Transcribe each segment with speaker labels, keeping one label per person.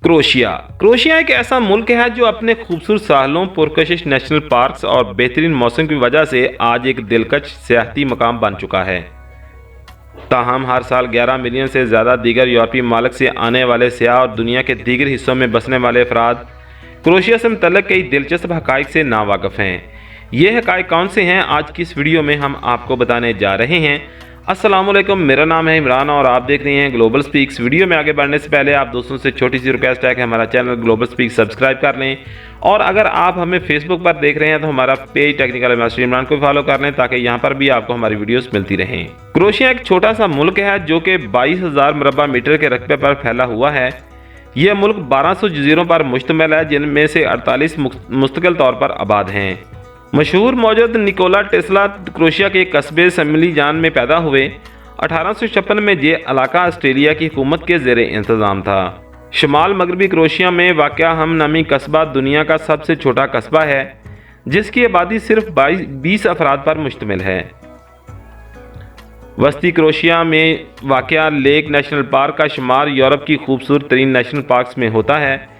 Speaker 1: Croatia एक ऐसा मुल्क है जो अपने खूबसूरत साहलों, पुरकशिश नेशनल पार्क्स और बेहतरीन मौसम की वजह से आज एक दिलकश सियाहती मकाम बन चुका है। ताहम हर साल 11 मिलियन से ज़्यादा दीगर यूरोपीय ममालिक से आने वाले सियाह और दुनिया के दीगर हिस्सों में बसने वाले अफराद क्रोएशिया से मुतल्लिक़ कई दिलचस्प हक़ाइक़ से नावाकिफ़ हैं। ये हक़ाइक़ कौन से हैं, आज की इस वीडियो में हम आपको बताने जा रहे हैं। अस्सलामुअलैकुम, मेरा नाम है इमरान और आप देख रहे हैं ग्लोबल स्पीक्स। वीडियो में आगे बढ़ने से पहले आप दोस्तों से छोटी सी रिक्वेस्ट है कि हमारा चैनल ग्लोबल स्पीक्स सब्सक्राइब कर लें, और अगर आप हमें फेसबुक पर देख रहे हैं तो हमारा पेज टेक्निकल मास्टर इमरान को फॉलो कर लें ताकि यहाँ पर भी आपको हमारी वीडियोस मिलती रहें। क्रोएशिया एक छोटा सा मुल्क है जो कि 22,000 मुरबा मीटर के रकबे पर फैला हुआ है। यह मुल्क 1200 जजीरों पर मुश्तमिल है, जिनमें से 48 मुस्तकिल तौर पर आबाद हैं। मशहूर मौजूद निकोला टेस्ला क्रोएशिया के कस्बे सेमिलिजान में पैदा हुए। 1856 में ये इलाका ऑस्ट्रेलिया की हुकूमत के ज़ेरे इंतज़ाम था। शुमाल मगरबी क्रोएशिया में वाक़या हम नामी कस्बा दुनिया का सबसे छोटा कस्बा है, जिसकी आबादी सिर्फ 20 अफराद पर मुश्तमिल है। वस्ती क्रोएशिया में वाक़या लेक नेशनल पार्क का शुमार यूरोप की खूबसूरत तरीन नेशनल पार्क्स में होता है।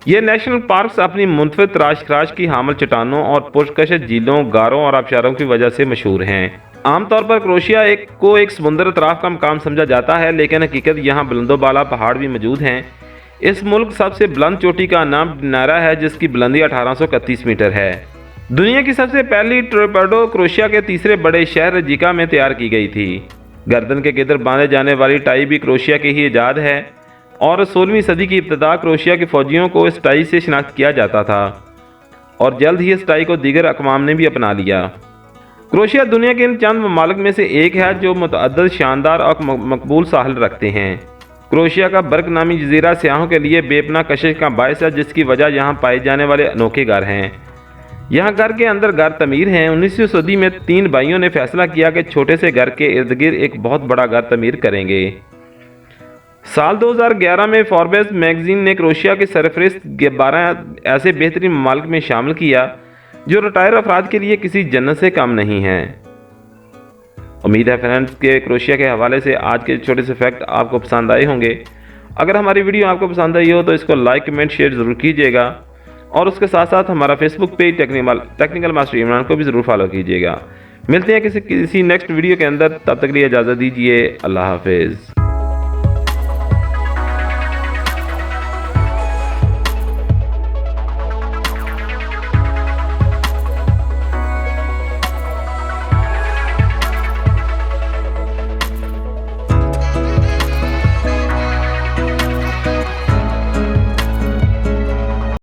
Speaker 1: ये नेशनल पार्क्स अपनी मुनफरद तराश की हामिल चट्टानों और पुरकशिश झीलों, गारों और आबशारों की वजह से मशहूर हैं। आमतौर पर क्रोएशिया एक समुद्र तराफ का मकाम समझा जाता है, लेकिन हकीकत यहाँ बुलंदोबाला पहाड़ भी मौजूद हैं। इस मुल्क सबसे बुलंद चोटी का नाम डिनारा है, जिसकी बुलंदी 1831 मीटर है। दुनिया की सबसे पहली टोरपेडो क्रोएशिया के तीसरे बड़े शहर रजिका में तैयार की गई थी। गर्दन के गिरद बांधे जाने वाली टाई भी क्रोएशिया की ही ईजाद है, और 16वीं सदी की इब्तदा क्रोएशिया के फ़ौजियों को इस टाई से शिनाख्त किया जाता था, और जल्द ही इस टाई को दीगर अक़वाम ने भी अपना लिया। क्रोएशिया दुनिया के इन चंद ममालिक में से एक है जो मुतअद्दिद शानदार और मकबूल साहल रखते हैं। क्रोएशिया का बर्क नामी जजीरा सियाहों के लिए बेपनाह कशिश का बायस है, जिसकी वजह यहाँ पाए जाने वाले अनोखे घर हैं। यहाँ घर के अंदर घर तमीर हैं। 19वीं सदी में 3 भाइयों ने फैसला किया कि छोटे से घर के इर्द गिर्द एक बहुत बड़ा घर तमीर करेंगे। साल 2011 में फोर्ब्स मैगजीन ने क्रोएशिया के सरफहरिस्त 12 ऐसे बेहतरीन ममालिक में शामिल किया जो रिटायर अफराद के लिए किसी जन्नत से कम नहीं हैं। उम्मीद है फ्रेंड्स के क्रोएशिया के हवाले से आज के छोटे से फैक्ट आपको पसंद आए होंगे। अगर हमारी वीडियो आपको पसंद आई हो तो इसको लाइक, कमेंट, शेयर ज़रूर कीजिएगा, और उसके साथ साथ हमारा Facebook page technical master Imran को भी ज़रूर फॉलो कीजिएगा। मिलते हैं किसी नेक्स्ट वीडियो के अंदर, तब तक के लिए इजाज़त दीजिए। अल्लाह हाफिज़।